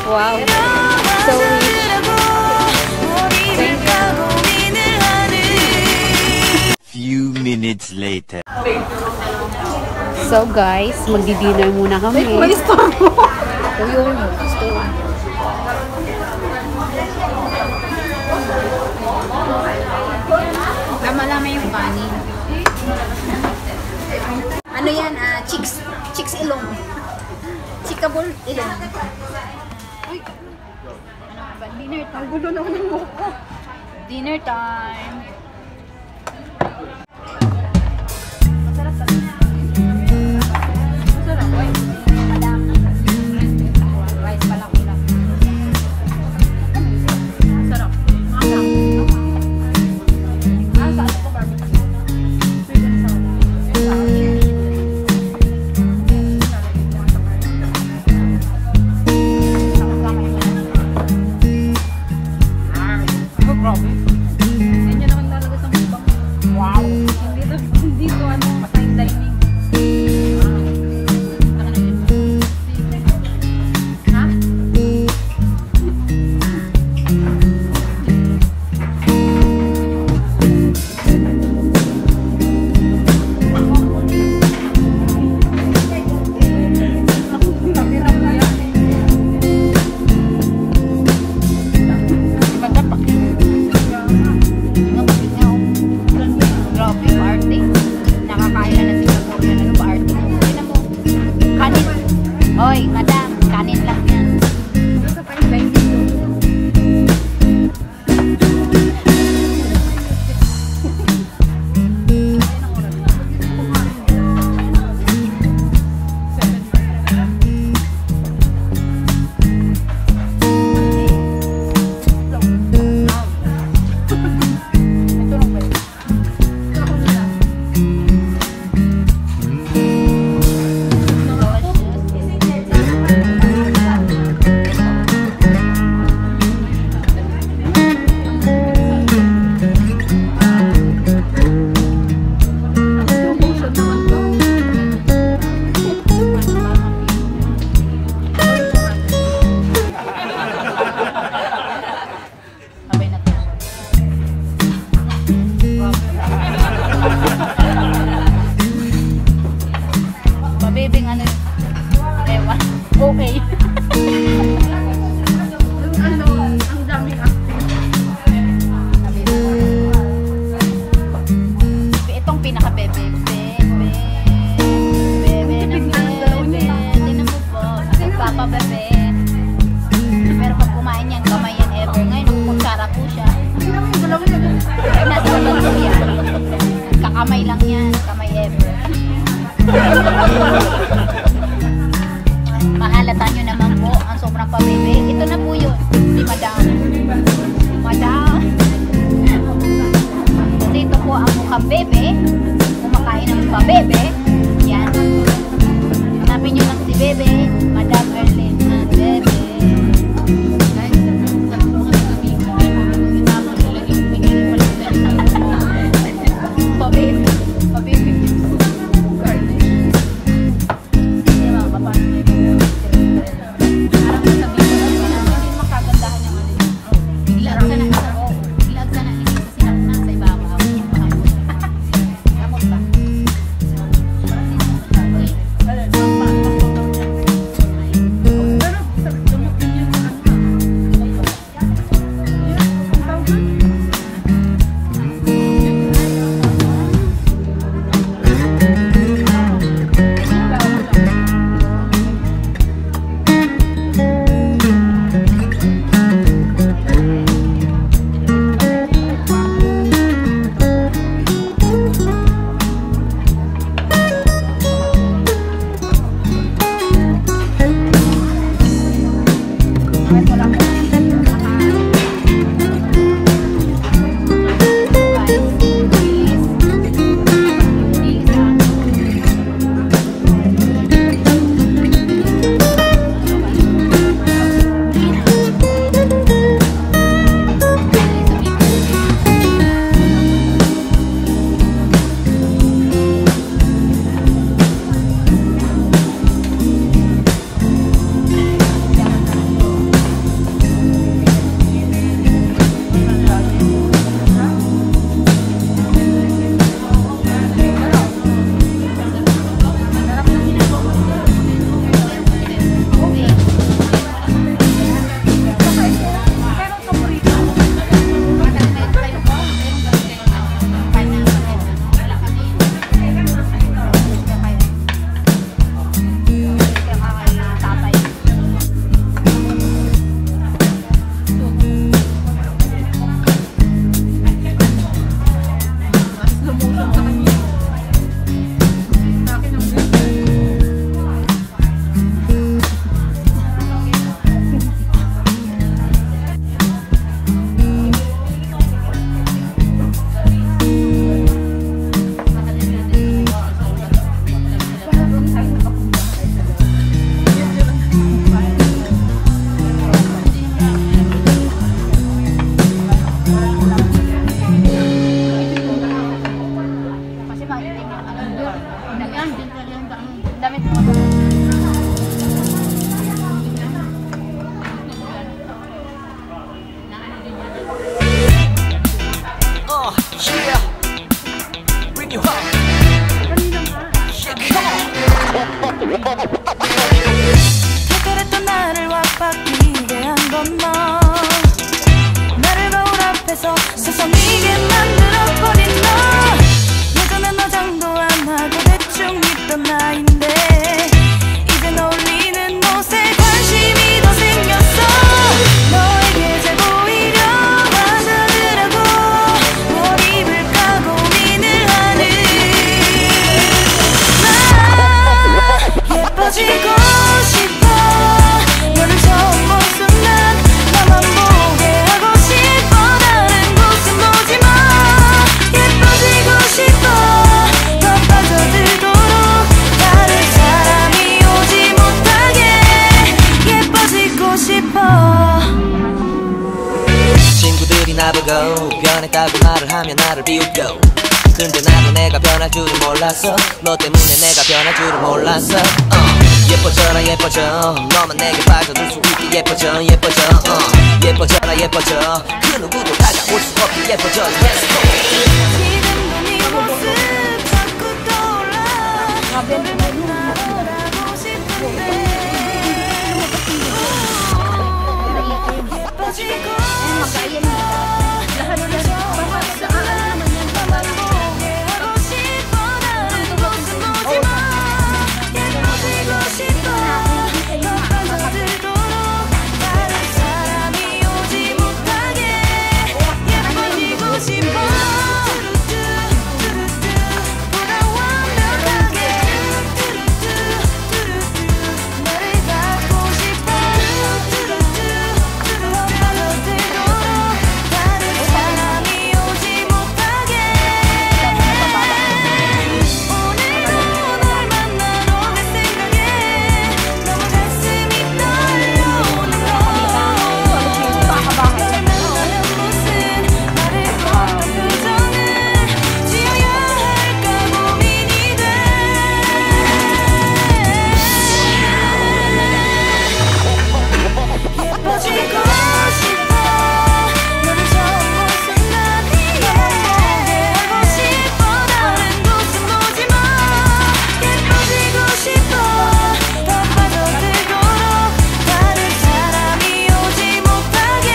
Wow. So rich. Thank you. Few minutes later. So guys, magdi-dinner muna kami. May store mo. Yung store. Lama-lama yung kanin. Ano yan? Chicks ilong. Chickable ilong. Uy. Ano ba? Dinner time. Ang gulo naman ng mukha. Dinner time. Masarap sa niya. Masarap. Uy. Madam. Rice pala ulam. Masarap. Masarap. Hoy, madam, kanin lang yan. Pabibing ano yun? Ewan. Okay. Ang dami itong pinaka-bebe. Bebe ng bebe. Tingnan mo po. Nagpapa-bebe. Pero pag kumain yan, kamay yan ever. Ngayon, kutsara po siya. Ay, nasa labas po yan. Kakamay lang yan. Kamay ever. Mahalata nyo naman po ang sobrang pabebe. Ito na po yun. Si Madam. Madam. Kasi ito po ang mukhang bebe. Kumakain ng pabebe. Yan. Hanapin nyo lang si Bebe. Madam Erlyn. Bebe. Pabebe. Pabebe. 나보고 변했다고 말을 하면 나를 비웃고 근데 나도 내가 변할 줄은 몰랐어 너 때문에 내가 변할 줄은 몰랐어 예뻐져라 예뻐져 너만 내게 빠져들 수 있게 예뻐져 예뻐져 예뻐져라 예뻐져 그 누구도 다가올 수 없게 예뻐져 Let's go 지금도 네 모습 자꾸 떠올라 너를 만나보라고 싶은데 예뻐지고 싶어 너를 너만 보게 하고 싶어 다른 곳은 보지마 예뻐지고 싶어 더 빠져들도록 다른 사람이 오지 못하게 예뻐지고 싶어 보다 완벽하게 너를 갖고 싶어 더 빠져들도록 다른 사람이 오지 못하게 오늘도 널 만나러 갈 생각에 너무 가슴이 떨려오는 걸 너를 만나는 곳은 나를 보는 표정을 지어야 할까 고민이 돼 예뻐지고 싶어 너를 처음 본 순간 너만 보게 하고 싶어 다른 곳은 보지마 예뻐지고 싶어 더 빠져들도록 다른 사람이 오지 못하게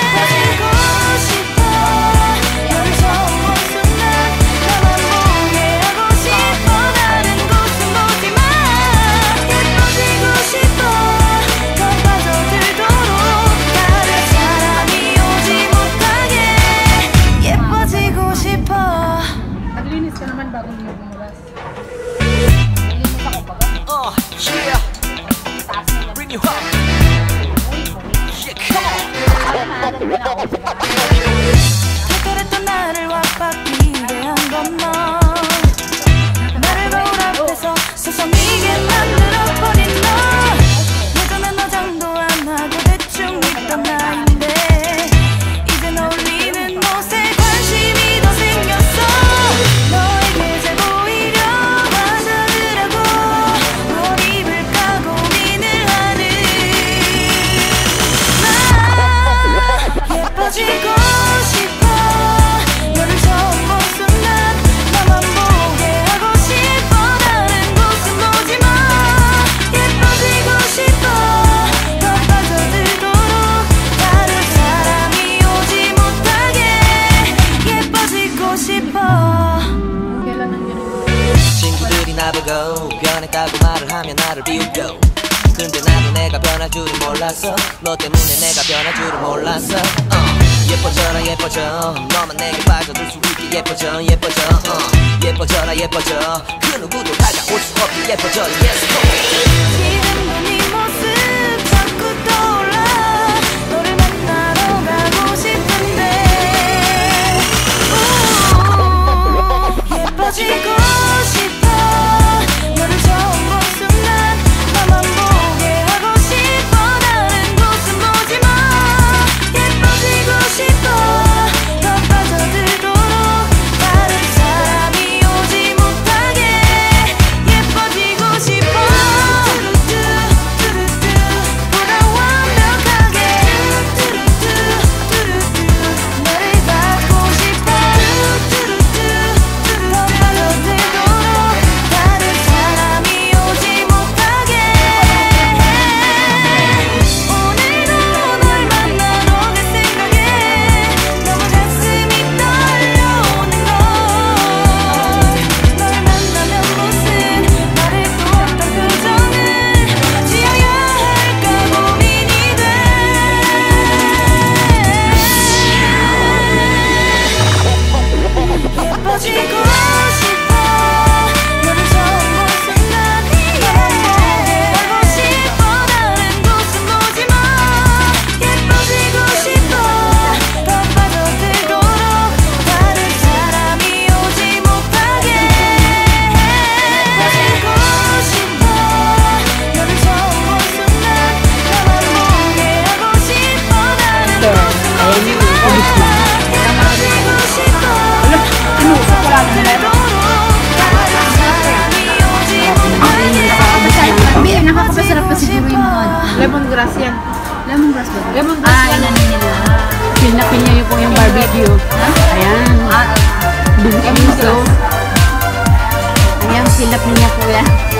예뻐지고 싶어 너를 처음 본 순간 너만 보게 하고 싶어 다른 곳은 보지마 예뻐지고 싶어 더 빠져들도록 다른 사람이 오지 못하게 예뻐지고 싶어 Naglinis ka naman bago mo bumulas. Yeah Bring you up Yeah come on 특별했던 나를 왁박이게 한 건너 나를 거울 앞에서 서성이게 만들어버린 너 예전엔 화장도 안 하고 대충 입던 나인데 이젠 어울리는 옷에 관심이 더 생겼어 너에게 잘 보이려 화장을 하고 뭘 입을까 고민을 하는 나 예뻐지고 싶어 너를 처음 본 순간 너만 보게 하고 싶어 다른 곳은 보지마 예뻐지고 싶어 더 빠져들도록 다른 사람이 오지 못하게 예뻐지고 싶어 친구들이 나보고 변했다고 말을 하면 나를 비웃고 근데 나도 내가 변할 줄은 몰랐어 너 때문에 내가 변할 줄은 몰랐어 예뻐져라 예뻐져 너만 내게 빠져들 수 있게 예뻐져 예뻐져 예뻐져라 예뻐져 그 누구도 다가올 수 없게 예뻐져 Let's go 지금도 네 모습 자꾸 떠올라 너를 만나러 가고 싶은데 예뻐지고 싶어 너를 처음 본 순간 너만 보게 하고 싶어 다른 곳은 보지마 예뻐지고 싶어 더 빠져들도록 다른 사람이 오지 못하게 예뻐지고 싶어 Inano nila. Pinapin niya yung po yung barbecue. Ayan. Dun kami so. Ayan, silap niya po yan.